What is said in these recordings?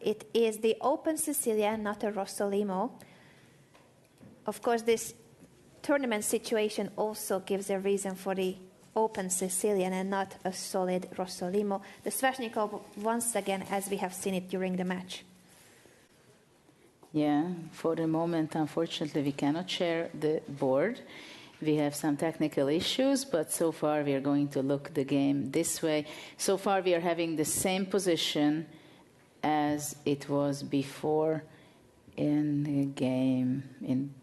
It is the Open Sicilian, not a Rossolimo. Of course, this tournament situation also gives a reason for the Open Sicilian and not a solid Rossolimo. The Sveshnikov, once again, as we have seen it during the match. Yeah, for the moment, unfortunately, we cannot share the board. We have some technical issues, but so far we are going to look the game this way. So far we are having the same position as it was before in the game. In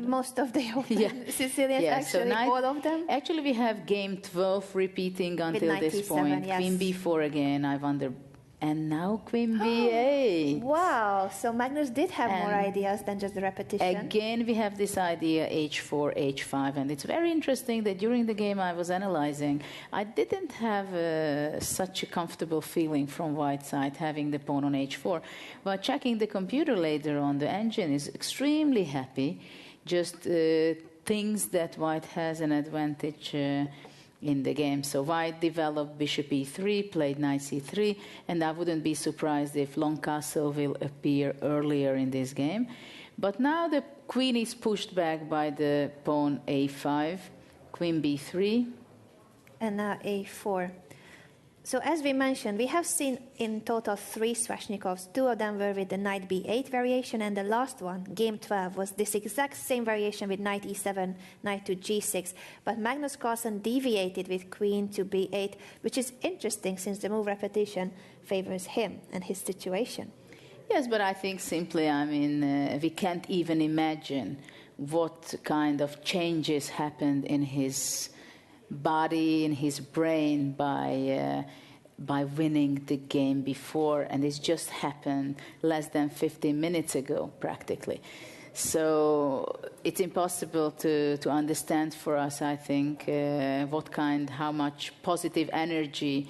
most of the Open Sicilians, actually, so all of them? Actually, we have game 12 repeating until this point. Yes. Queen b4 again, I wonder. And now Queen b8. Wow, so Magnus did have more ideas than just the repetition. Again, we have this idea h4, h5, and it's very interesting that during the game I was analyzing, I didn't have such a comfortable feeling from white side having the pawn on h4. But checking the computer later on, the engine is extremely happy, just thinks that white has an advantage in the game. So white developed bishop e3, played knight c3, and I wouldn't be surprised if long castle will appear earlier in this game. But now the queen is pushed back by the pawn a5, queen b3. And now a4. So as we mentioned, we have seen in total 3 Sveshnikovs. 2 of them were with the knight b8 variation, and the last one, game 12, was this exact same variation with knight e7, knight to g6. But Magnus Carlsen deviated with queen to b8, which is interesting since the move repetition favors him and his situation. Yes, but I think simply, I mean, we can't even imagine what kind of changes happened in his body, in his brain by winning the game before, and it's just happened less than 15 minutes ago, practically. So it's impossible to understand for us, I think, how much positive energy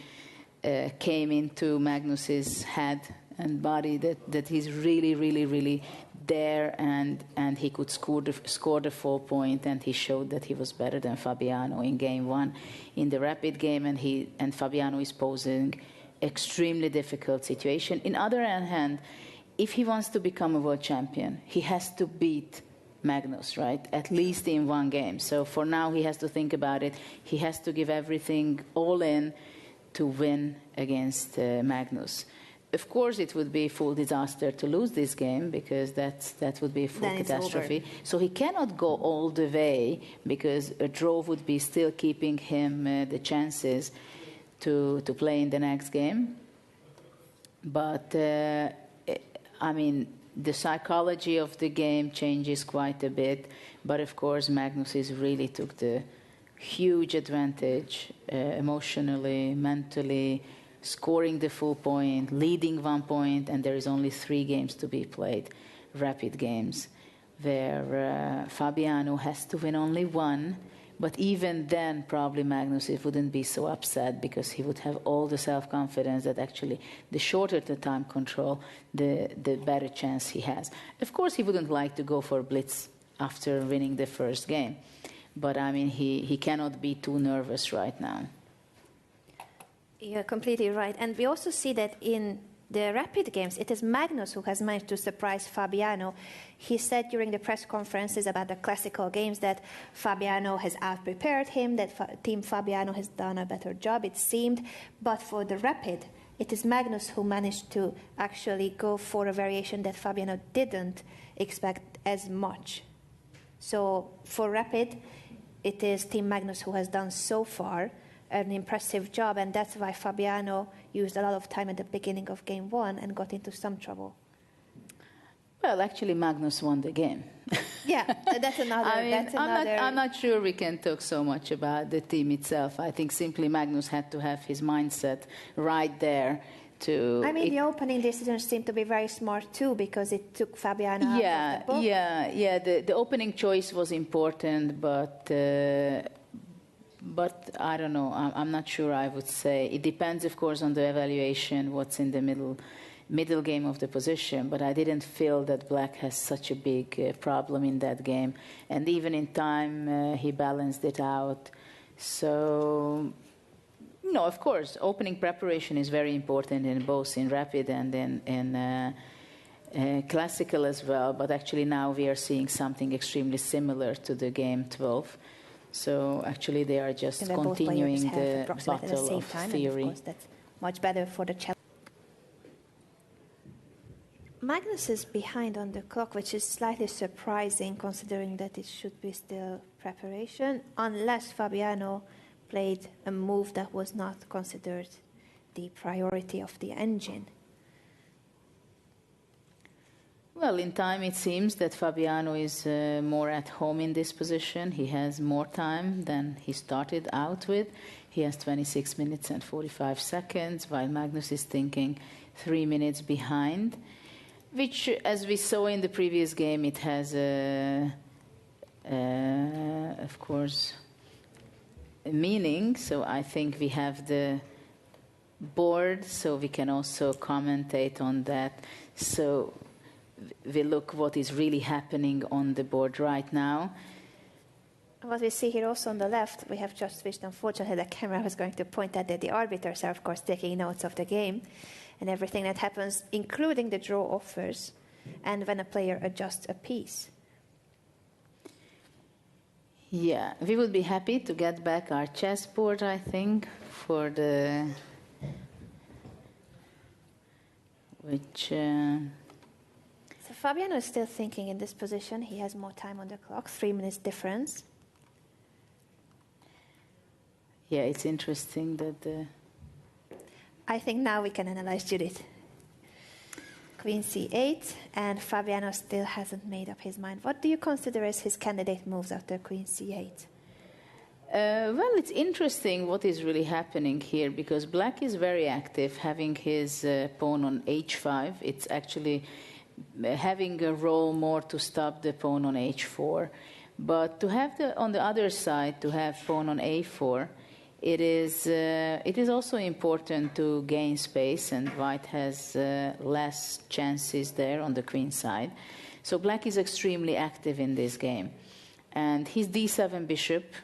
came into Magnus's head and body, that he's really there, and he could score the 4 point, and he showed that he was better than Fabiano in game 1 in the rapid game, and Fabiano is posing extremely difficult situation. In other hand, if he wants to become a world champion, he has to beat Magnus, right? At least in one game. So for now, he has to think about it. He has to give everything all in to win against Magnus. Of course, it would be a full disaster to lose this game, because that would be a full catastrophe. So he cannot go all the way, because a draw would be still keeping him the chances to play in the next game. But, I mean, the psychology of the game changes quite a bit. But, of course, Magnus really took the huge advantage emotionally, mentally, scoring the full point, leading 1 point, and there is only 3 games to be played, rapid games, where Fabiano has to win only 1. But even then, probably Magnus wouldn't be so upset, because he would have all the self-confidence that actually the shorter the time control, the better chance he has. Of course, he wouldn't like to go for blitz after winning the first game. But, I mean, he cannot be too nervous right now. You're completely right. And we also see that in the rapid games, it is Magnus who has managed to surprise Fabiano. He said during the press conferences about the classical games that Fabiano has out-prepared him, that Team Fabiano has done a better job, it seemed. But for the rapid, it is Magnus who managed to actually go for a variation that Fabiano didn't expect as much. So for rapid, it is Team Magnus who has done so far an impressive job, and that's why Fabiano used a lot of time at the beginning of game 1 and got into some trouble. Well, actually, Magnus won the game. Yeah, that's another. I'm not sure we can talk so much about the team itself. I think simply Magnus had to have his mindset right there. The opening decisions seemed to be very smart too, because it took Fabiano out of the book. Yeah. The opening choice was important, but I don't know. I'm not sure. I would say it depends, of course, on the evaluation. What's in the middle game of the position. But I didn't feel that Black has such a big problem in that game, and even in time he balanced it out. So No, of course, opening preparation is very important in both in rapid and in classical as well, but actually now we are seeing something extremely similar to the game 12. So actually they are just continuing the battle of theory. And of course that's much better for the challenge. Magnus is behind on the clock, which is slightly surprising considering that it should be still preparation, unless Fabiano played a move that was not considered the priority of the engine. Well, in time it seems that Fabiano is more at home in this position. He has more time than he started out with. He has 26 minutes and 45 seconds, while Magnus is thinking 3 minutes behind, which, as we saw in the previous game, it has, of course, a meaning. So I think we have the board, so we can also commentate on that. So we look what is really happening on the board right now. What we see here also on the left, we have just switched. Unfortunately, the camera was going to point out that the arbiters are, of course, taking notes of the game and everything that happens, including the draw offers and when a player adjusts a piece. Yeah, we would be happy to get back our chessboard, I think, for the... which... So Fabiano is still thinking in this position. He has more time on the clock, 3 minutes difference. Yeah, it's interesting that... I think now we can analyze Judith. Queen c8, and Fabiano still hasn't made up his mind. What do you consider as his candidate moves after Queen c8? Well, it's interesting what is really happening here, because Black is very active, having his pawn on h5. It's actually having a role more to stop the pawn on h4. But to have on the other side, to have pawn on a4, it is also important to gain space, and White has less chances there on the queen side. So Black is extremely active in this game. And his d7 bishop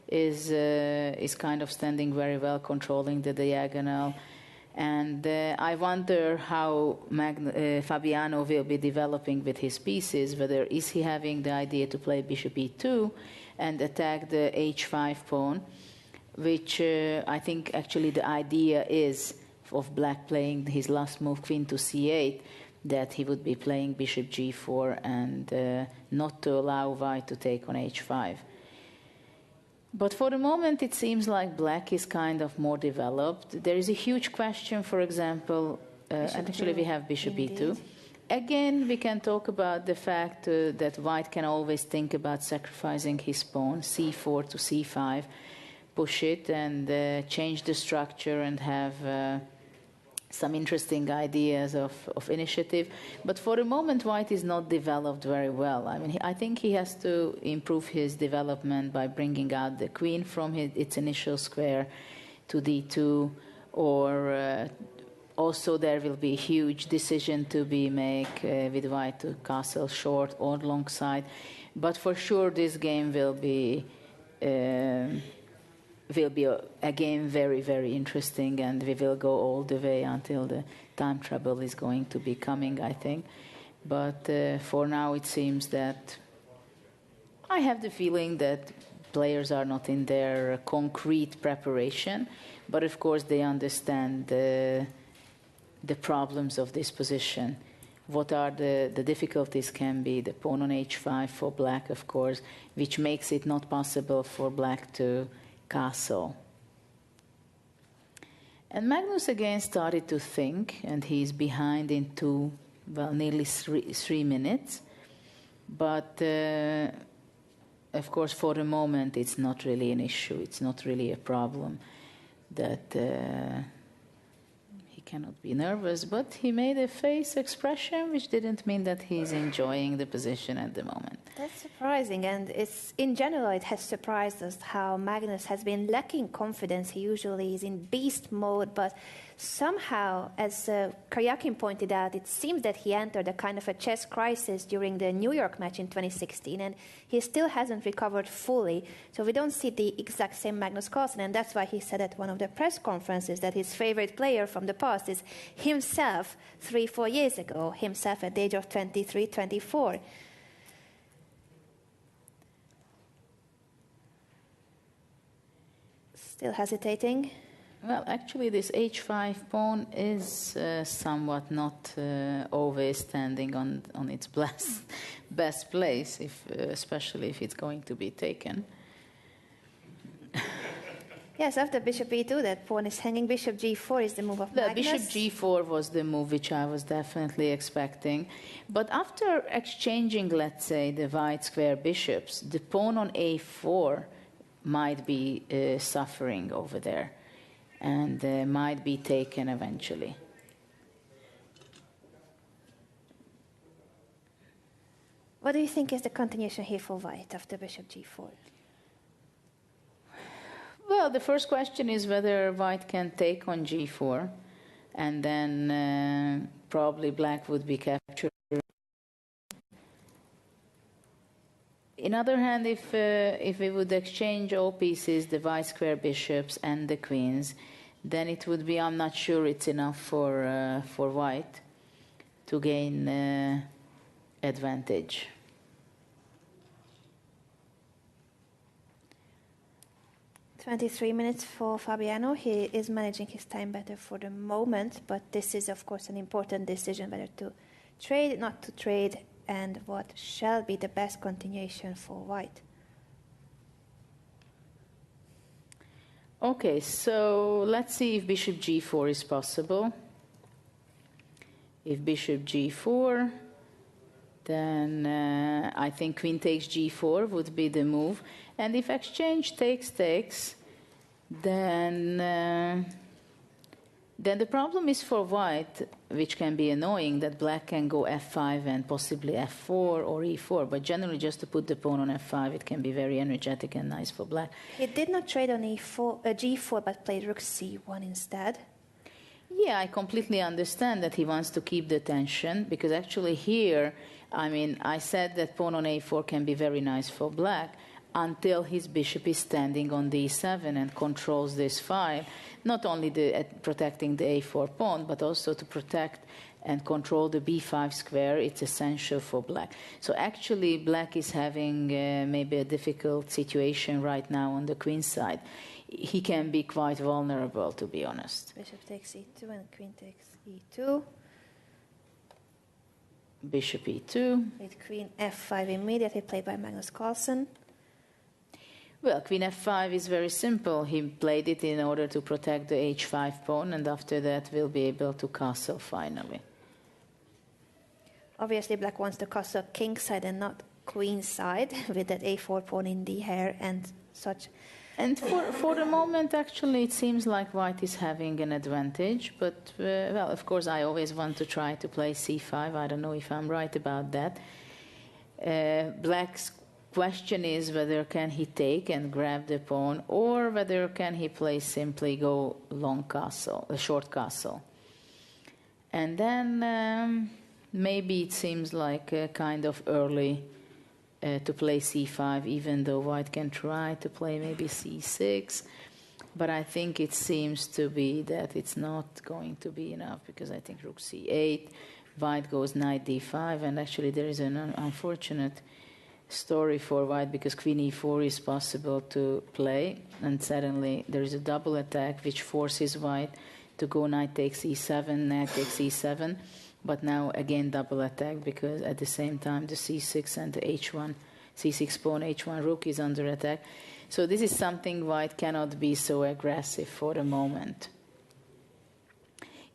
is kind of standing very well, controlling the diagonal. And I wonder how Fabiano will be developing with his pieces, whether is he having the idea to play bishop e2 and attack the h5 pawn, which I think actually the idea is of Black playing his last move, queen to c8, that he would be playing bishop g4 and not to allow White to take on h5. But for the moment, it seems like Black is kind of more developed. There is a huge question, for example, actually we have bishop e2. Again, we can talk about the fact that White can always think about sacrificing his pawn, c4 to c5, push it and change the structure and have some interesting ideas of initiative. But for the moment, White is not developed very well. I mean, I think he has to improve his development by bringing out the queen from its initial square to d2, or also there will be a huge decision to be made with White to castle short or long side. But for sure, this game will be again very, very interesting, and we will go all the way until the time trouble is going to be coming, I think. But for now it seems that I have the feeling that players are not in their concrete preparation, but of course they understand the problems of this position. What are the difficulties can be the pawn on h5 for Black, of course, which makes it not possible for Black to castle. And Magnus again started to think, and he's behind in nearly three minutes. But of course, for the moment, it's not really an issue. It's not really a problem that he cannot be nervous, but he made a face expression which didn't mean that he's enjoying the position at the moment. That's surprising, and in general it has surprised us how Magnus has been lacking confidence. He usually is in beast mode, but somehow, as Karyakin pointed out, it seems that he entered a kind of a chess crisis during the New York match in 2016, and he still hasn't recovered fully. So we don't see the exact same Magnus Carlsen, and that's why he said at one of the press conferences that his favorite player from the past is himself 3-4 years ago, himself at the age of 23, 24. Still hesitating. Well, actually, this h5 pawn is somewhat not always standing on its best place, especially if it's going to be taken. Yes, after bishop e2, that pawn is hanging. Bishop g4 is the move of Magnus. Bishop g4 was the move which I was definitely expecting. But after exchanging, let's say, the white square bishops, the pawn on a4 might be suffering over there and might be taken eventually. What do you think is the continuation here for white after bishop g4? Well, the first question is whether white can take on g4, and then probably black would be captured. In other hand, if we would exchange all pieces, the white square bishops and the queens, then it would be, I'm not sure it's enough for white to gain advantage. "23 minutes for Fabiano. He is managing his time better for the moment, but this is, of course, an important decision whether to trade, not to trade, and what shall be the best continuation for white." Okay, so let's see if bishop g4 is possible. If bishop g4, then I think queen takes g4 would be the move. And if exchange takes, then the problem is for white, which can be annoying, that black can go f5 and possibly f4 or e4. But generally, just to put the pawn on f5, it can be very energetic and nice for black. He did not trade on g4, but played rook c1 instead. Yeah, I completely understand that he wants to keep the tension, because actually here, I mean, I said that pawn on a4 can be very nice for black until his bishop is standing on d7 and controls this file, not only protecting the a4 pawn, but also to protect and control the b5 square. It's essential for black. So actually, black is having maybe a difficult situation right now on the queen side. He can be quite vulnerable, to be honest. Bishop takes e2 and queen takes e2. Bishop e2. With queen f5 immediately, played by Magnus Carlsen. Well, queen f5 is very simple. He played it in order to protect the h5 pawn, and after that we'll be able to castle finally. Obviously, black wants to castle king side and not queen side, with that a4 pawn in the air and such. And for the moment, actually, it seems like white is having an advantage. But, well, of course, I always want to try to play c5. I don't know if I'm right about that. Black's question is whether can he take and grab the pawn, or whether can he play simply go long castle, a short castle. And then maybe it seems like a kind of early to play c5, even though white can try to play maybe c6. But I think it seems to be that it's not going to be enough, because I think rook c8, white goes knight d5, and actually there is an unfortunate story for white, because queen e4 is possible to play, and suddenly there is a double attack which forces white to go knight takes e7, knight takes e7, but now again double attack, because at the same time the c6 and the h1, c6 pawn, h1 rook is under attack. So this is something white cannot be so aggressive for the moment.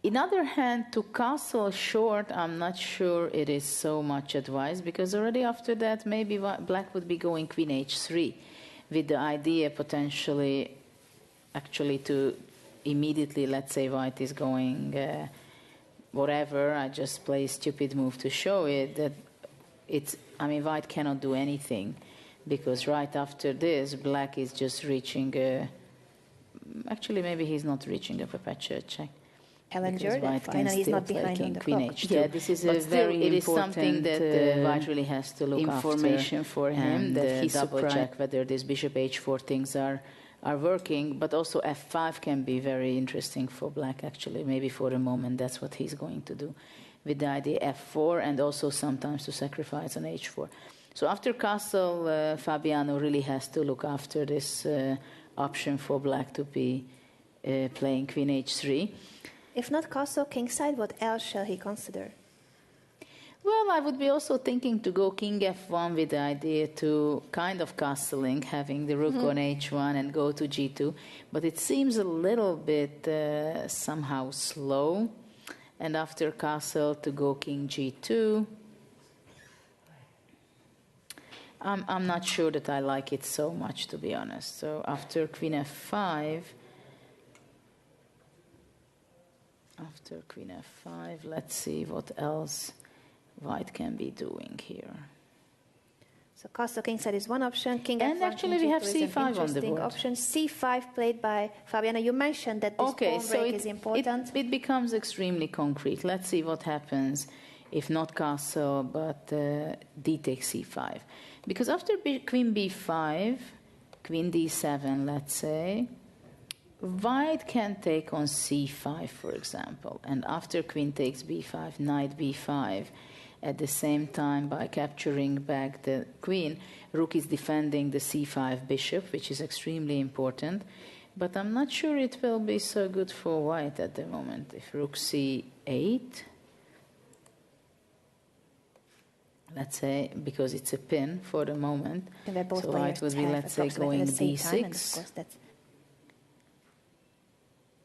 In other hand, to castle short, I'm not sure it is so much advised, because already after that maybe black would be going queen h3, with the idea potentially actually to immediately, let's say white is going whatever, I just play a stupid move to show it, that white cannot do anything, because right after this, black is just reaching actually, maybe he's not reaching a perpetual check. Challenger, that finally is not behind on the Queen clock. H2. Yeah, this is a very important. It is something that white really has to look information after, for him, that he double check whether this bishop h4 things are working. But also f5 can be very interesting for black. Actually, maybe for a moment that's what he's going to do with the idea f4, and also sometimes to sacrifice on h4. So after castle, Fabiano really has to look after this option for black to be playing Queen h3. If not castle kingside, what else shall he consider? Well, I would be also thinking to go king f1 with the idea to kind of castling, having the rook on h1 and go to g2. But it seems a little bit somehow slow. And after castle, to go king g2. I'm not sure that I like it so much, to be honest. So after queen f5... After queen f5, let's see what else white can be doing here. So castle kingside is one option. King and f1, actually, we have c5 on the board. Option c5 played by Fabiano. You mentioned that this pawn break is important. It becomes extremely concrete. Let's see what happens if not castle, but d takes c5. Because after queen b5, queen d7, let's say, white can take on c5, for example, and after queen takes b5, knight b5, at the same time, by capturing back the queen, rook is defending the c5 bishop, which is extremely important, but I'm not sure it will be so good for white at the moment. If rook c8, let's say, because it's a pin for the moment, so white would be, let's say, going d6,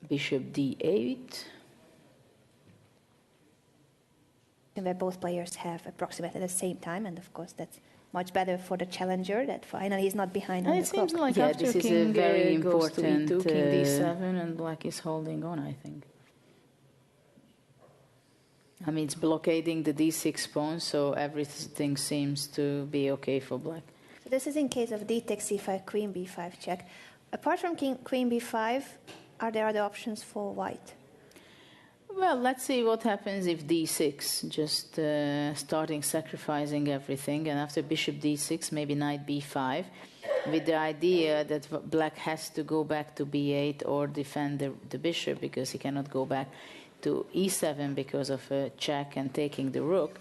bishop d8. Where both players have approximately at the same time, and of course that's much better for the challenger, that finally is not behind on the clock. It seems like after this is a very important king d7, and black is holding on, I think. I mean, it's blockading the d6 pawn, so everything seems to be okay for black. So this is in case of d takes c5, queen b5 check. Apart from queen b5, are there other options for white? Well, let's see what happens if d6, just starting sacrificing everything, and after bishop d6, maybe knight b5, with the idea that black has to go back to b8 or defend the bishop, because he cannot go back to e7 because of a check and taking the rook.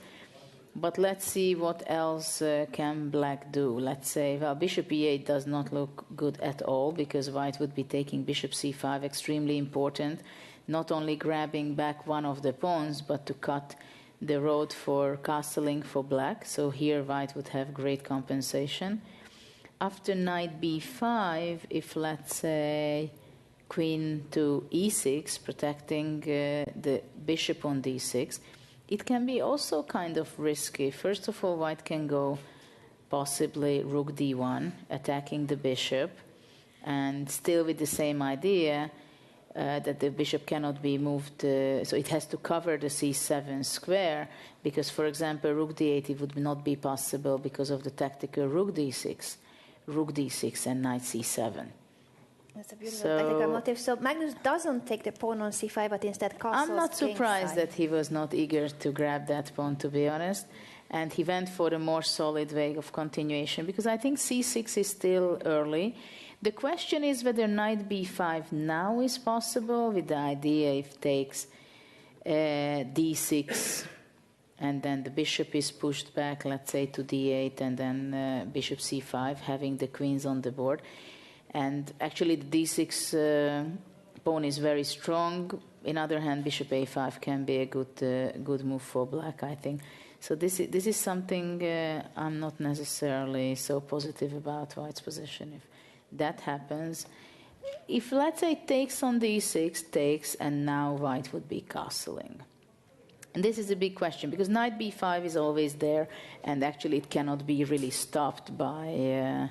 But let's see what else can black do. Let's say, well, bishop e8 does not look good at all, because white would be taking bishop c5, extremely important, not only grabbing back one of the pawns, but to cut the road for castling for black. So here white would have great compensation. After knight b5, if let's say queen to e6, protecting the bishop on d6, it can be also kind of risky. First of all, white can go possibly rook d1, attacking the bishop, and still with the same idea that the bishop cannot be moved, so it has to cover the c7 square, because, for example, rook d8, it would not be possible because of the tactical rook d6, and knight c7. That's a beautiful tactical motive. So Magnus doesn't take the pawn on c5, but instead castles. I'm not surprised that he was not eager to grab that pawn, to be honest. And he went for a more solid way of continuation, because I think c6 is still early. The question is whether knight b5 now is possible, with the idea if takes d6, and then the bishop is pushed back, let's say, to d8, and then bishop c5, having the queens on the board. And actually the d6 pawn is very strong. In other hand, bishop a5 can be a good move for black, I think. So this is something I'm not necessarily so positive about white's position. If that happens, if let's say takes on d6, takes, and now white would be castling. And this is a big question, because knight b5 is always there, and actually it cannot be really stopped by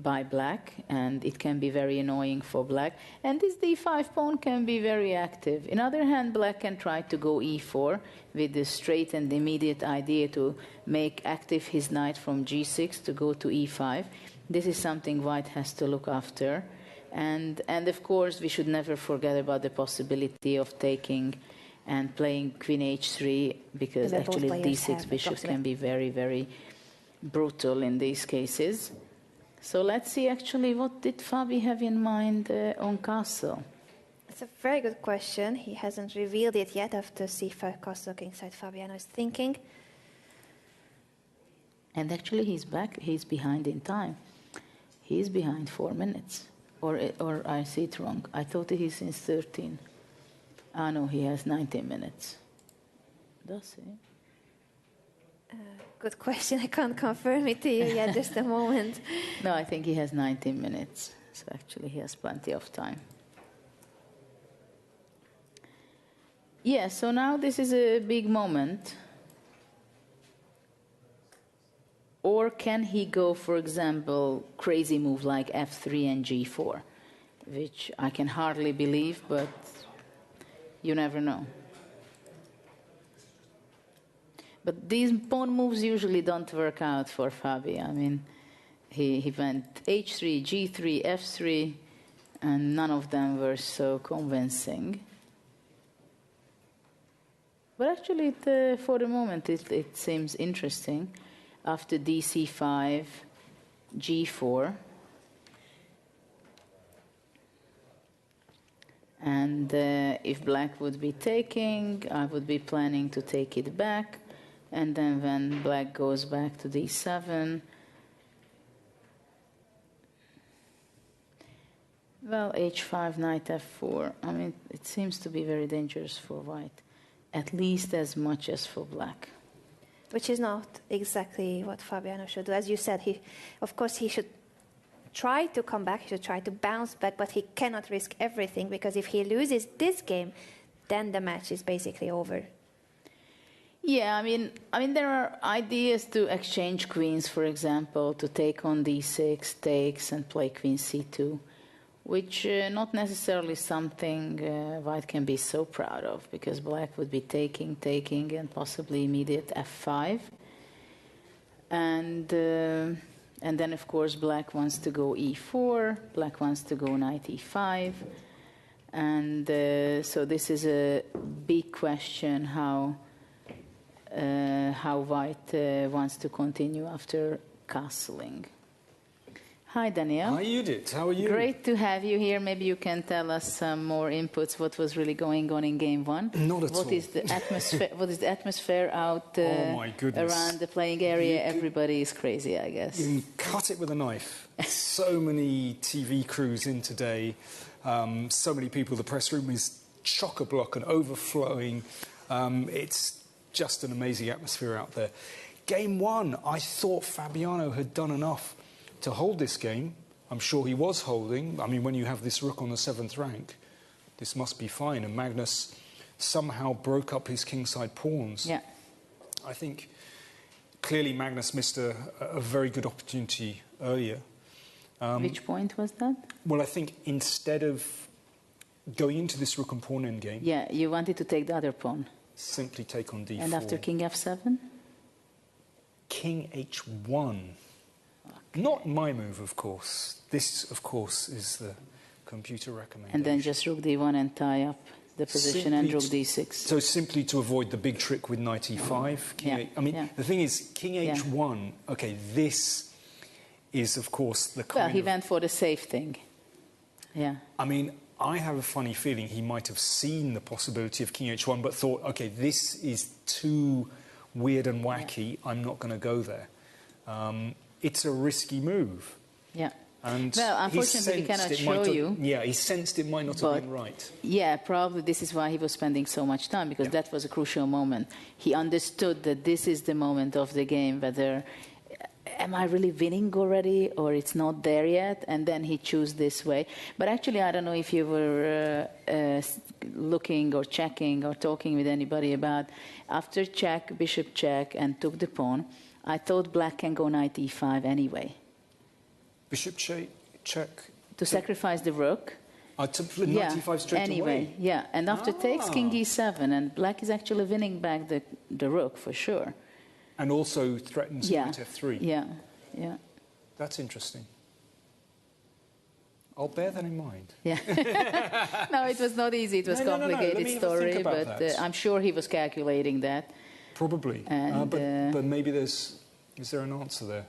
by black, and it can be very annoying for black. And this d5 pawn can be very active. On the other hand, black can try to go e4 with the straight and immediate idea to make active his knight from g6 to go to e5. This is something white has to look after. And of course, we should never forget about the possibility of taking and playing queen h3, because actually d6 bishops can be very, very brutal in these cases. So let's see actually what did Fabi have in mind on castle. It's a very good question. He hasn't revealed it yet after c5 castle kingside. Fabiano is thinking. And actually he's back, he's behind in time. He's behind 4 minutes. Or I see it wrong. I thought he's since 13. Ah no, he has 19 minutes. Does he? Good question. I can't confirm it to you yet, just a moment. No, I think he has 19 minutes. So actually he has plenty of time. Yeah, so now this is a big moment. Or can he go, for example, crazy move like f3 and g4, which I can hardly believe, but you never know. But these pawn moves usually don't work out for Fabi. I mean, he went h3, g3, f3, and none of them were so convincing. But actually, for the moment, it seems interesting. After dc5, g4. And if black would be taking, I would be planning to take it back. And then when black goes back to d7, well, h5, knight f4. I mean, it seems to be very dangerous for white, at least as much as for black. Which is not exactly what Fabiano should do. As you said, of course, he should try to come back, he should try to bounce back, but he cannot risk everything, because if he loses this game, then the match is basically over. Yeah, I mean, there are ideas to exchange queens, for example, to take on d6, takes, and play queen c2, which not necessarily something white can be so proud of, because black would be taking, and possibly immediate f5. And then, of course, black wants to go e4, black wants to go knight e5. And so this is a big question, how white wants to continue after castling. Hi, Daniel. Hi, Judith. How are you? Great to have you here. Maybe you can tell us some more inputs. What was really going on in Game 1? Not at all. What is the atmosphere? What is the atmosphere out oh my goodness. around the playing area? Everybody is crazy, I guess. You cut it with a knife. So many TV crews in today. So many people. The press room is chock-a-block and overflowing. It's just an amazing atmosphere out there. Game 1, I thought Fabiano had done enough to hold this game. I'm sure he was holding. I mean, when you have this rook on the 7th rank, this must be fine. And Magnus somehow broke up his kingside pawns. Yeah. I think clearly Magnus missed a very good opportunity earlier. Which point was that? Well, I think instead of going into this rook and pawn endgame... Yeah, you wanted to take the other pawn. Simply take on d4. And after king f7? King h1. Not my move, of course. This, of course, is the computer recommendation. And then just rook d1 and tie up the position, and rook d6. So simply to avoid the big trick with knight e5. I mean, the thing is, king h1, okay, this is, of course, the kind Well, he went for the safe thing. Yeah. I mean, I have a funny feeling he might have seen the possibility of king h1, but thought, okay, this is too weird and wacky. I'm not going to go there. It's a risky move. Yeah. And well, unfortunately, we cannot show you. Yeah, he sensed it might not have been right. Yeah, probably this is why he was spending so much time, because that was a crucial moment. He understood that this is the moment of the game, whether am I really winning already or it's not there yet, and then he chose this way. But actually, I don't know if you were looking or checking or talking with anybody about after check, bishop check, and took the pawn, I thought black can go knight e5 anyway. Bishop check. To sacrifice the rook. To knight e5 straight anyway, away. Yeah, and after takes king e7, and black is actually winning back the rook for sure. And also threatens knight f3. Yeah, yeah. That's interesting. I'll bear that in mind. Yeah. No, it was not easy. It was a complicated story, but I'm sure he was calculating that. Probably. And, but maybe is there an answer there?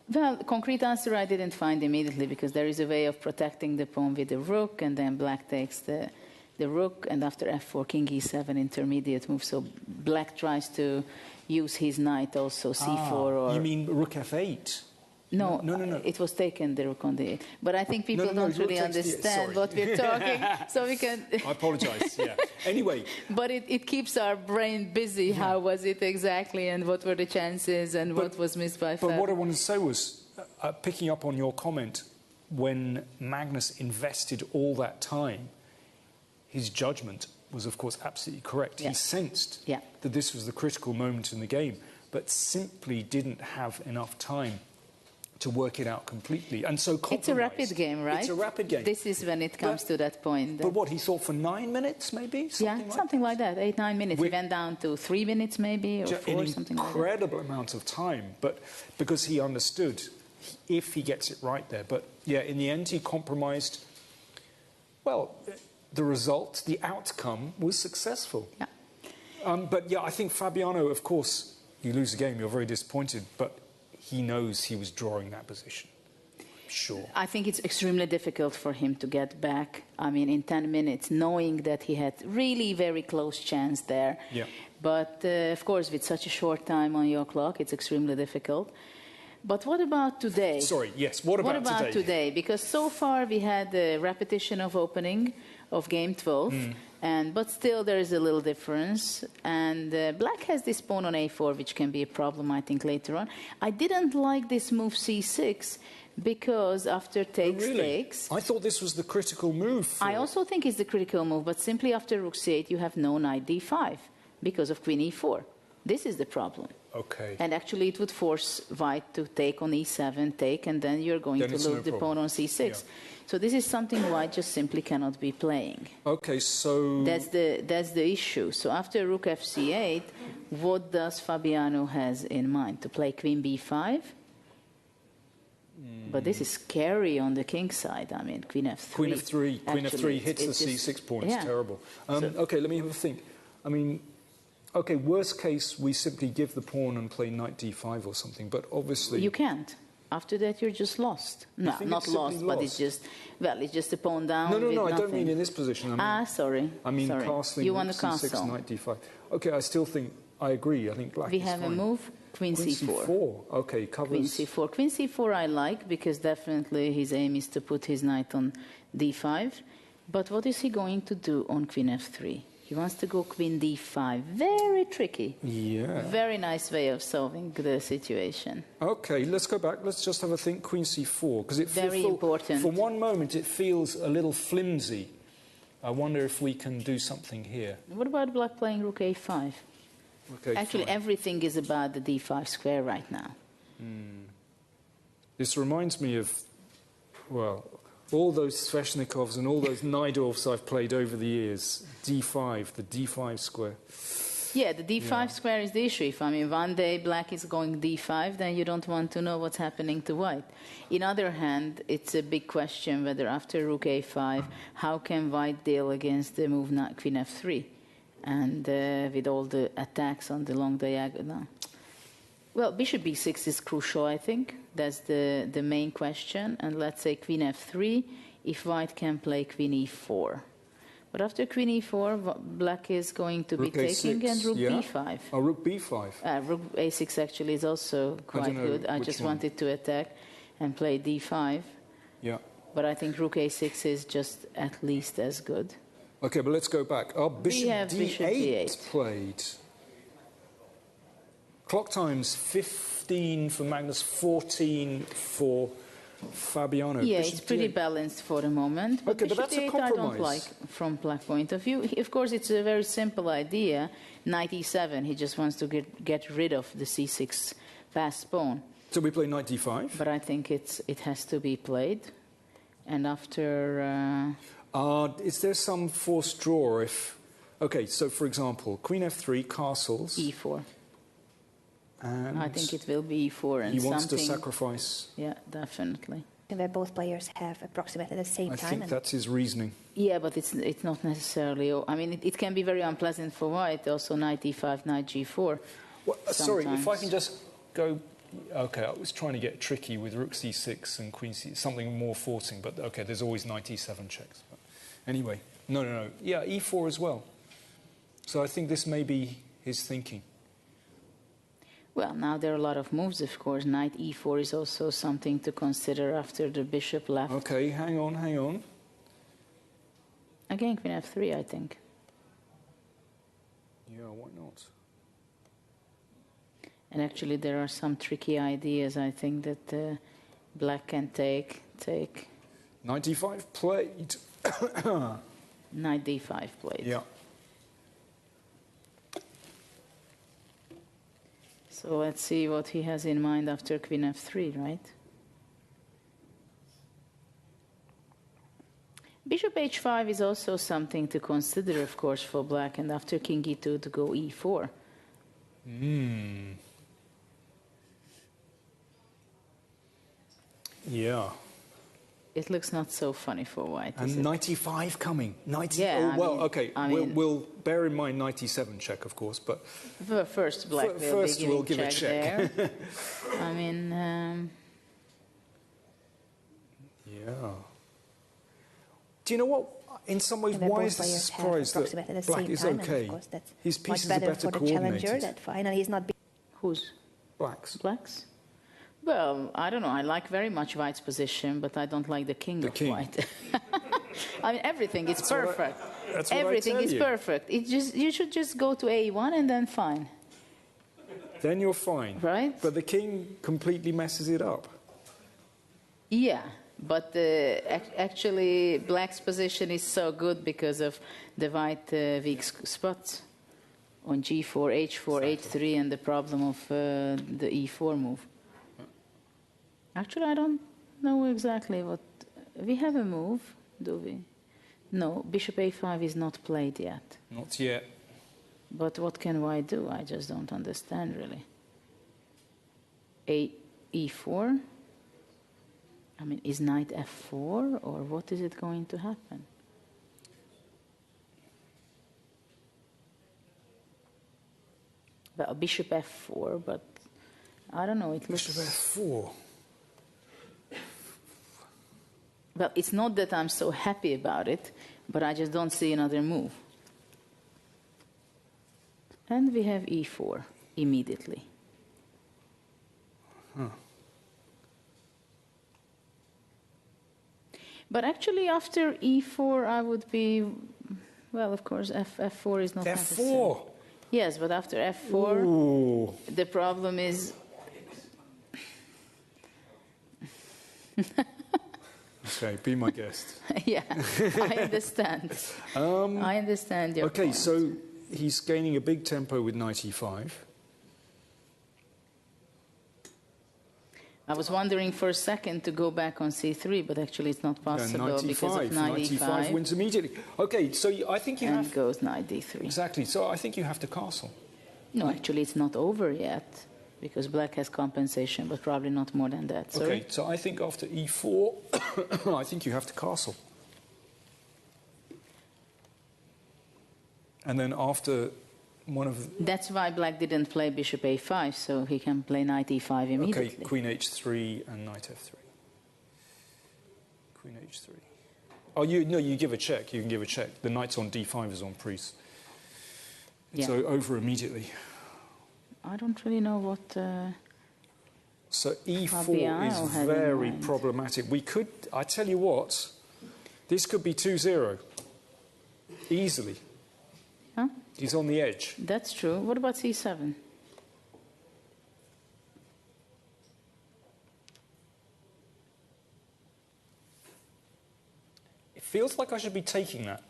Well, concrete answer I didn't find immediately, because there is a way of protecting the pawn with the rook, and then black takes the rook, and after f4, king e7, intermediate move. So black tries to use his knight also, c4 or... You mean rook f8? No, No. It was taken, the rook on the 8. But I think people don't really understand what we're talking, so we can... I apologize, yeah. Anyway. But it keeps our brain busy. Yeah. How was it exactly, and what were the chances, and what was missed by Fab? But what I wanted to say was, picking up on your comment, when Magnus invested all that time, his judgment was, of course, absolutely correct. Yeah. He sensed that this was the critical moment in the game, but simply didn't have enough time to work it out completely, and so compromised. It's a rapid game, right? It's a rapid game. This is when it comes to that point. But what, he thought for 9 minutes, maybe? Something like that. 8-9 minutes. We went down to 3 minutes, maybe, or 4, something like that. An incredible amount of time, but because he understood if he gets it right there. But yeah, in the end, he compromised. Well, the result, the outcome, was successful. Yeah. But yeah, I think Fabiano, of course, you lose the game, you're very disappointed, but he knows he was drawing that position. Sure. I think it's extremely difficult for him to get back, I mean, in 10 minutes, knowing that he had really very close chance there. Yeah. But, of course, with such a short time on your clock, it's extremely difficult. But what about today? Sorry, yes, what about today? Because so far we had a repetition of opening of game 12, but still there is a little difference. And black has this pawn on a4, which can be a problem, I think, later on. I didn't like this move c6, because after takes... I thought this was the critical move. I also think it's the critical move, but simply after rook c8, you have no knight d5, because of queen e4. This is the problem. Okay. And actually it would force white to take on e7, take, and then you're going to lose the pawn on c6. Yeah. So this is something white just simply cannot be playing. Okay, so... That's the issue. So after rook fc8, what does Fabiano has in mind? To play queen b5? But this is scary on the king side. I mean, queen f3. Queen f3. Queen f3 hits the c6 pawn. It's terrible. Okay, let me have a think. I mean... Okay, worst case, we simply give the pawn and play knight d5 or something, but obviously... You can't. After that, you're just lost. No, not lost, but it's just... Well, it's just a pawn down. No, I don't mean in this position. I mean, sorry. I mean castling you want c6, castle. knight d5. Okay, I still think... I agree. I think black is fine. We have a move, queen c4. c4. Okay, covers... Queen c4. Queen c4 I like, because definitely his aim is to put his knight on d5. But what is he going to do on queen f3? He wants to go queen d5. Very tricky. Yeah. Very nice way of solving the situation. Okay, let's go back. Let's just have a think. Queen c4, because it very important. For one moment, it feels a little flimsy. I wonder if we can do something here. What about black playing rook a5? Okay, actually, everything is about the d5 square right now. This reminds me of, well, all those Sveshnikovs and all those Naidovs I've played over the years. d5, the d5 square. Yeah, the d5 square is the issue. If, I mean, one day black is going d5, then you don't want to know what's happening to white. In other hand, it's a big question whether after rook a5, how can white deal against the move queen f3? And with all the attacks on the long diagonal. Well, bishop b6 is crucial, I think. That's the main question. And let's say queen f3, if white can play queen e4. But after queen e4, black is going to be taking, and rook b5. Oh, rook b5. Rook a6 actually is also quite good. I just wanted to attack and play d5. Yeah. But I think rook a6 is just at least as good. Okay, but let's go back. Oh, bishop d8 played. Clock time's 15 for Magnus, 14 for Fabiano. Yeah, bishop it's pretty balanced for the moment. But okay, but that's a compromise. I don't like from black point of view. Of course, it's a very simple idea. Knight e7, he just wants to get rid of the c6 passed pawn. So we play knight d5. But I think it has to be played. And after... Is there some forced draw if... Okay, so for example, queen f3, castles. e4. And I think it will be e4 and he wants something... to sacrifice. Yeah, definitely. Where both players have approximately the same I time. think that's his reasoning. Yeah, but it's not necessarily... I mean, it can be very unpleasant for white. Also, knight e5, knight g4. Well, sorry, if I sometimes. can just go... Okay, I was trying to get tricky with rook c6 and queen c... Something more forcing, but okay, there's always knight e7 checks. But anyway, no. Yeah, e4 as well. So I think this may be his thinking. Well, now there are a lot of moves, of course. Knight e4 is also something to consider after the bishop left. Okay, hang on. Again, queen f3, I think. Yeah, why not? And actually, there are some tricky ideas, I think, that black can take. Knight d5 played. Knight d5 played. Yeah. So let's see what he has in mind after queen f3, right? Bishop h5 is also something to consider, of course, for black, and after king e2 to go e4. Yeah. It looks not so funny for white, is And it? knight e5 coming. Yeah, I mean, okay. I mean- we'll bear in mind knight e7 check, of course, but First, black will first be we'll giving give a check. there. I mean, yeah. Do you know what? In some ways, And where why both is this a players have surprise approximately that the black same is time, and okay? of course that's His much pieces are better better for the challenger coordinated. that finally he's not who's Blacks. blacks? Well, I don't know. I like very much white's position, but I don't like the king The of king. white. I mean, everything is perfect. That's what I Everything tell is you. perfect. You should just go to a1 and then fine, Then you're fine. right? But the king completely messes it up. Yeah, but actually, black's position is so good because of the white weak spots on g4, h4, h3, and the problem of the e4 move. Actually, I don't know exactly what... We have a move, do we? No, bishop a5 is not played yet. Not yet. But what can white do? I just don't understand, really. e4? I mean, is knight f4, or what is it going to happen? Well, bishop f4, but I don't know, it looks... Bishop f4. Well, it's not that I'm so happy about it, but I just don't see another move. And we have e4 immediately. But actually, after e4, I would be... Well, of course, f4 is not necessary. F4! Yes, but after f4, Ooh. the problem is... Okay, be my guest. Yeah, I understand. I understand your Okay, point. so he's gaining a big tempo with knight e5. I was wondering for a second to go back on c3, but actually it's not possible knight because e5. of knight Knight e5. e5 wins immediately. Okay, so I think you And have... goes knight d3. Exactly, so I think you have to castle. No, actually it's not over yet, because black has compensation, but probably not more than that. Sorry? Okay, so I think after e4, I think you have to castle. And then after one of... That's why black didn't play bishop a5, so he can play knight e5 immediately. Okay, queen h3 and knight f3. Queen h3. Oh, you give a check. You can give a check. The knight's on d5 is on priest. Yeah. So over immediately. I don't really know what... So e4 Fabiano is had in very mind. problematic. We could, I tell you what, this could be 2-0. Easily. Huh? He's on the edge. That's true. What about c7? It feels like I should be taking that.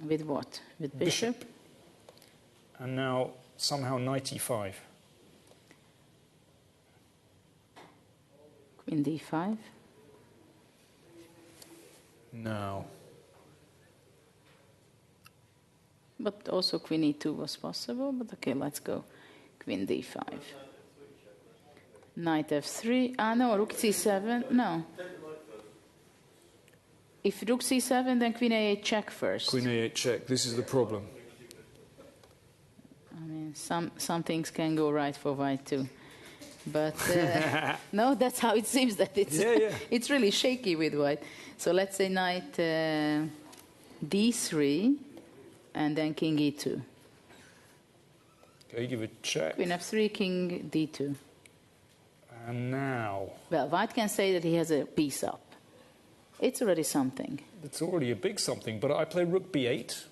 With what? With bishop? And now somehow knight e5. Queen d5. Now. But also queen e2 was possible, but okay, let's go. Queen d5. Knight f3. Ah, no, rook c7. No. If rook c7, then queen a8 check first. Queen a8 check. This is the problem. I mean, some things can go right for white too. But no, that's how it seems that it's, it's really shaky with white. So let's say knight d3 and then king e2. Okay, give a check. Queen f3, king d2. And now. Well, white can say that he has a piece up. It's already something. It's already a big something, but I play rook b8.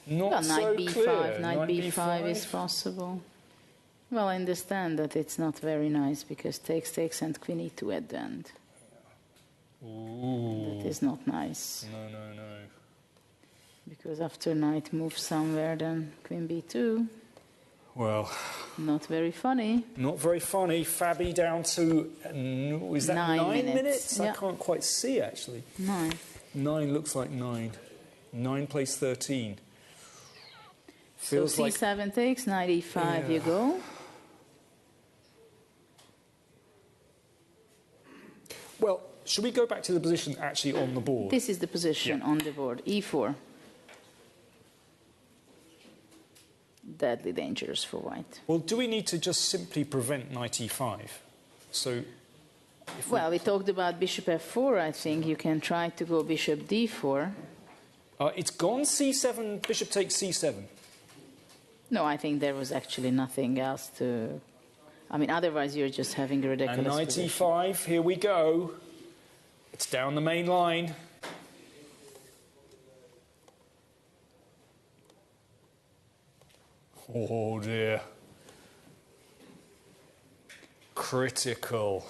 Not well, so knight b5, clear. Knight b5 is possible. Well, I understand that it's not very nice because takes, and queen e2 at the end. Ooh. That is not nice. No, no, no. Because after knight moves somewhere, then queen b2. Well. Not very funny. Not very funny. Fabi down to, is that 9 minutes? Yeah. I can't quite see, actually. 9. 9 looks like 9. 9 plays 13. So Feels c7 like, takes, knight e5 you go. Well, should we go back to the position actually on the board? This is the position on the board, e4. Deadly dangerous for white. Well, do we need to just simply prevent knight e5? So, well, we talked about bishop f4, I think. You can try to go bishop d4. It's gone c7, bishop takes c7. No, I think there was actually nothing else to... I mean, otherwise you're just having a ridiculous And knight position. e5, here we go. It's down the main line. Oh dear. Critical.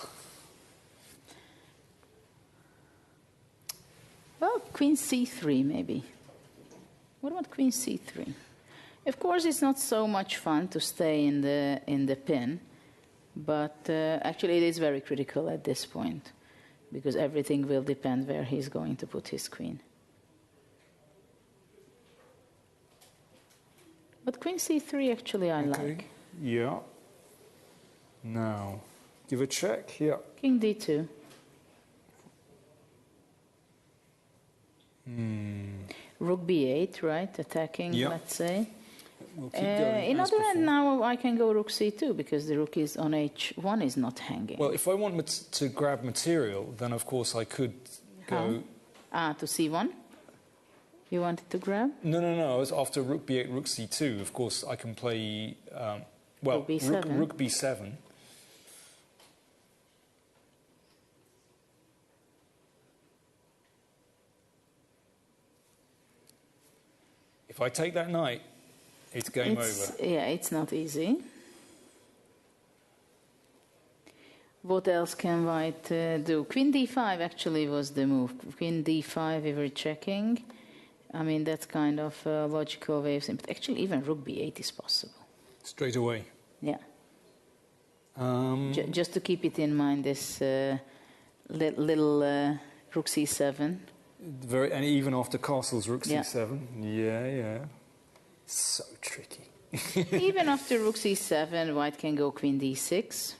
Well, queen c3 maybe. What about queen c3? Of course, it's not so much fun to stay in the pin, but actually it is very critical at this point because everything will depend where he's going to put his queen. But queen c3 actually I like. Yeah. Now, give a check. Yeah. King d2. Rook b8, right? Attacking, let's say. We'll keep going in as other hand, before. now I can go rook c2 because the rook is on h1 is not hanging. Well, if I want to grab material, then of course I could go... To c1? You wanted to grab? No, no, no. It's after rook b8, rook c2. Of course, I can play... well, Rook b7. Rook b7. If I take that knight, it's game over. Yeah, it's not easy. What else can white do? Queen d5 actually was the move. Queen d5 we were checking. I mean, that's kind of a logical way of saying, but actually even rook b8 is possible. Straight away. Yeah. Just to keep it in mind, this little rook c7. And even after castle's rook c7. Yeah, yeah. So tricky. Even after rook c7, white can go queen d6.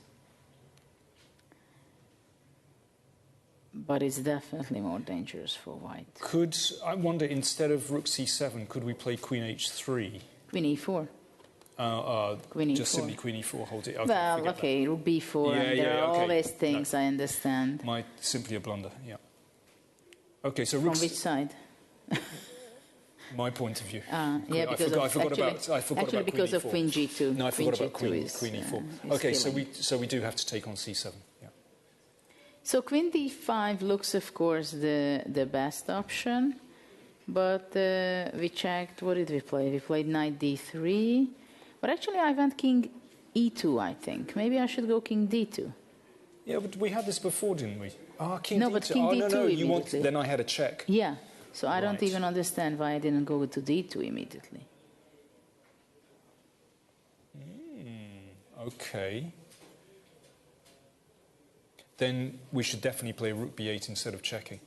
But it's definitely more dangerous for white. Could, I wonder, instead of rook c7, could we play queen h3? Queen e4. Queen just e4. simply queen e4, hold it. Okay, well, okay, rook b4. Yeah, and there are okay. always things I understand. Simply a blunder, yeah. Okay, so From which side? My point of view. Yeah, because I forgot about because queen of queen g2. No, I forgot about queen is, e4. Okay, so we do have to take on c7. Yeah. So queen d5 looks, of course, the best option, but we checked. What did we play? We played knight d3, but actually I went king e2. I think maybe I should go king d2. Yeah, but we had this before, didn't we? King no, d2. But king d2 no, immediately. then I had a check. Yeah. So I don't Right. even understand why I didn't go to d2 immediately. Okay. Then we should definitely play rook b8 instead of checking.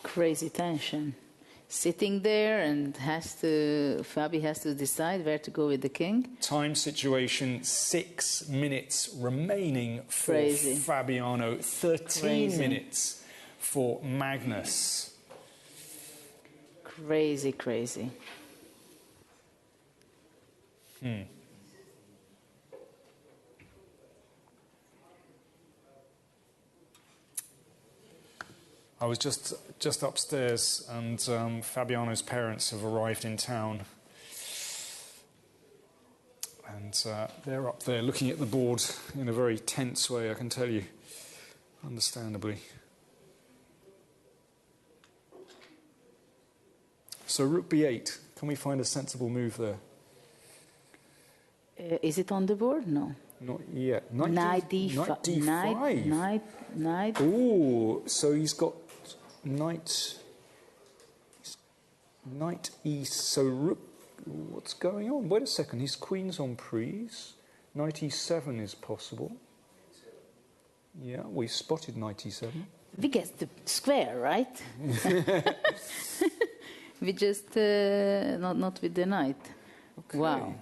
Crazy tension. Sitting there and Fabi has to decide where to go with the king. Time situation, 6 minutes remaining for Crazy. Fabiano, 13 Crazy. minutes for Magnus. Crazy, crazy. I was just upstairs, and Fabiano's parents have arrived in town. And they're up there looking at the board in a very tense way, I can tell you, understandably. So rook b8, can we find a sensible move there? Is it on the board? No. Not yet. Knight d5. Knight. Ooh, so he's got knight e. So rook. What's going on? Wait a second. His queen's on prise. Knight e7 is possible. Yeah, we spotted knight e7. We get the square, right? We just not with the knight. Okay. Wow.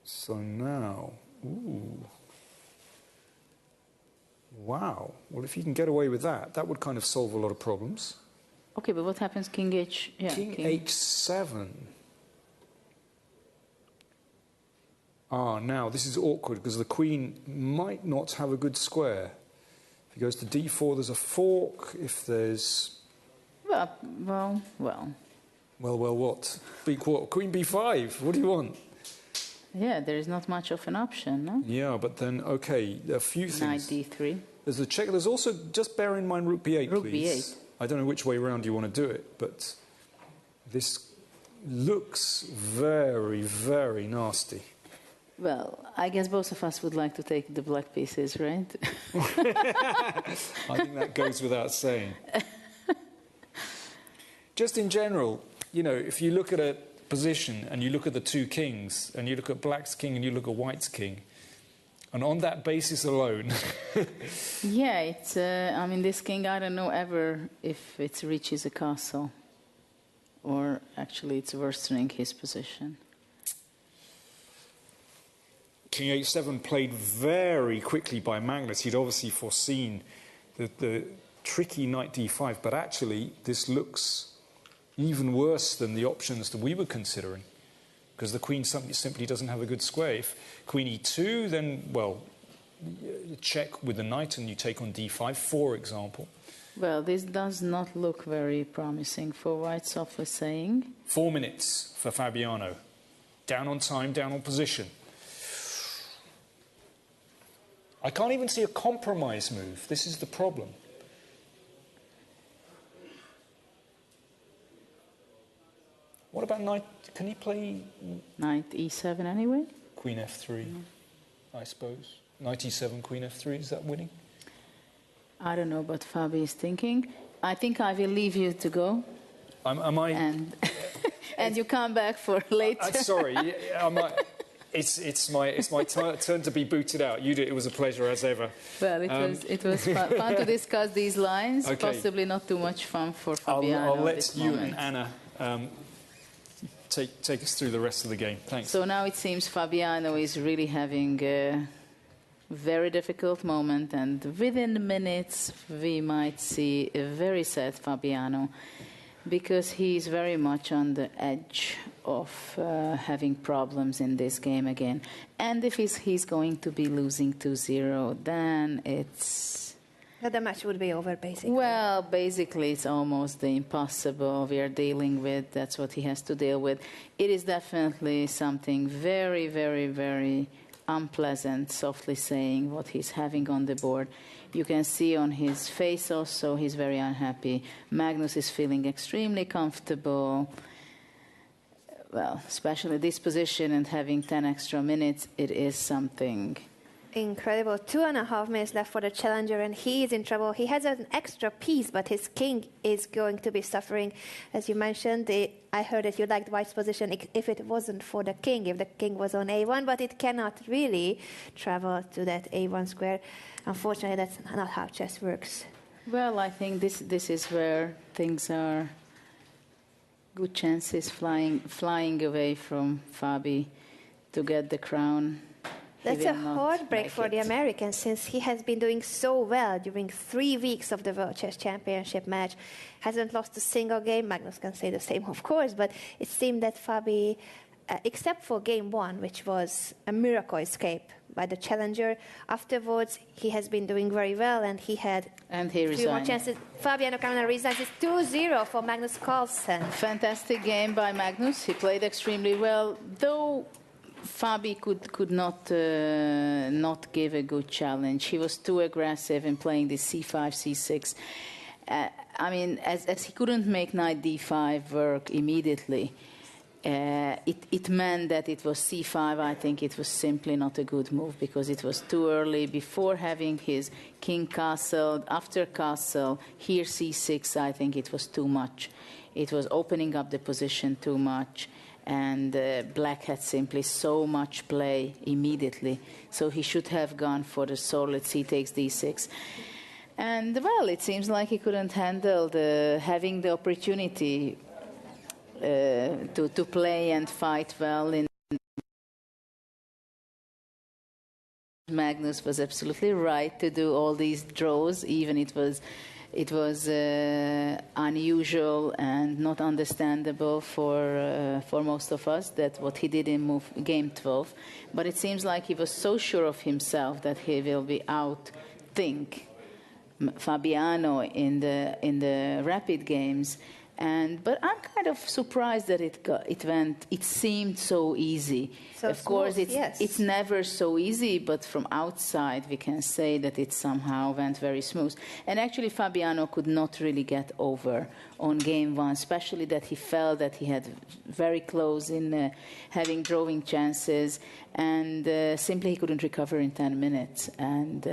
So now, ooh. Wow. Well, if you can get away with that, that would kind of solve a lot of problems. Okay, but what happens? King H. Yeah, King h7. Ah, now this is awkward because the queen might not have a good square. If he goes to d4, there's a fork. If there's... Well. Well, what? Queen b5. What do you want? Yeah, there is not much of an option, no? Yeah, but then, okay, a few Knight things. d3. There's a check. There's also, just bear in mind rook b8, Rook please. b8. I don't know which way around you want to do it, but this looks very, very nasty. Well, I guess both of us would like to take the black pieces, right? I think that goes without saying. Just in general, you know, if you look at a position and you look at the two kings and you look at black's king and you look at white's king, and on that basis alone... Yeah, it's, I mean, this king, I don't know ever if it reaches a castle or actually it's worsening his position. King h7 played very quickly by Magnus. He'd obviously foreseen the tricky knight d5, but actually this looks even worse than the options that we were considering, because the queen simply doesn't have a good square. If queen e2, then, well, you check with the knight and you take on d5, for example. Well, this does not look very promising for white, softly saying. 4 minutes for Fabiano. Down on time, down on position. I can't even see a compromise move. This is the problem. What about knight? Can he play Knight e7 anyway? queen f3, I suppose? Knight e7, queen f3, is that winning? I don't know what Fabi is thinking. I think I will leave you to go. Am I... And, and you come back for later. Sorry, it's my turn to be booted out. You do. It was a pleasure as ever. Well, it was fun to discuss these lines. Okay. Possibly not too much fun for Fabiano. I'll let this you moment. and Anna take us through the rest of the game. Thanks. So now it seems Fabiano is really having a very difficult moment, and within minutes we might see a very sad Fabiano, because he's very much on the edge of having problems in this game again. And if he's going to be losing 2-0, then it's... The match would be over, basically. Well, basically, it's almost the impossible we are dealing with. That's what he has to deal with. It is definitely something very, very, very unpleasant, softly saying what he's having on the board. You can see on his face also he's very unhappy. Magnus is feeling extremely comfortable. Well, especially this position and having 10 extra minutes, it is something. Incredible. 2.5 minutes left for the challenger, and he is in trouble. He has an extra piece, but his king is going to be suffering. As you mentioned, I heard that you liked White's position if it wasn't for the king, if the king was on A1, but it cannot really travel to that A1 square. Unfortunately, that's not how chess works. Well, I think this is where things are good chances flying away from Fabi to get the crown. That's a heartbreak for the American, since he has been doing so well during 3 weeks of the World Chess Championship match. Hasn't lost a single game. Magnus can say the same, of course, but it seemed that Fabi, except for game 1, which was a miracle escape by the challenger, afterwards he has been doing very well, and he had a few more chances. Fabiano Caruana resigns. It's 2-0 for Magnus Carlsen. Fantastic game by Magnus. He played extremely well, though Fabi could not give a good challenge. He was too aggressive in playing the c5, c6. I mean, as he couldn't make knight d5 work immediately, it meant that it was c5. I think it was simply not a good move, because it was too early. Before having his king castle, after castle, here c6, I think it was too much. It was opening up the position too much. And black had simply so much play immediately. So he should have gone for the solid c takes d6. And, well, it seems like he couldn't handle having the opportunity to play and fight well. Magnus was absolutely right to do all these draws, even it was unusual and not understandable for most of us, that what he did in game 12. But it seems like he was so sure of himself that he will be outthink Fabiano in the rapid games. But I'm kind of surprised that it seemed so easy. So of course, smooth, yes. It's never so easy, but from outside we can say that it somehow went very smooth. And actually Fabiano could not really get over on game 1, especially that he felt that he had very close in having drawing chances, and simply he couldn't recover in 10 minutes. And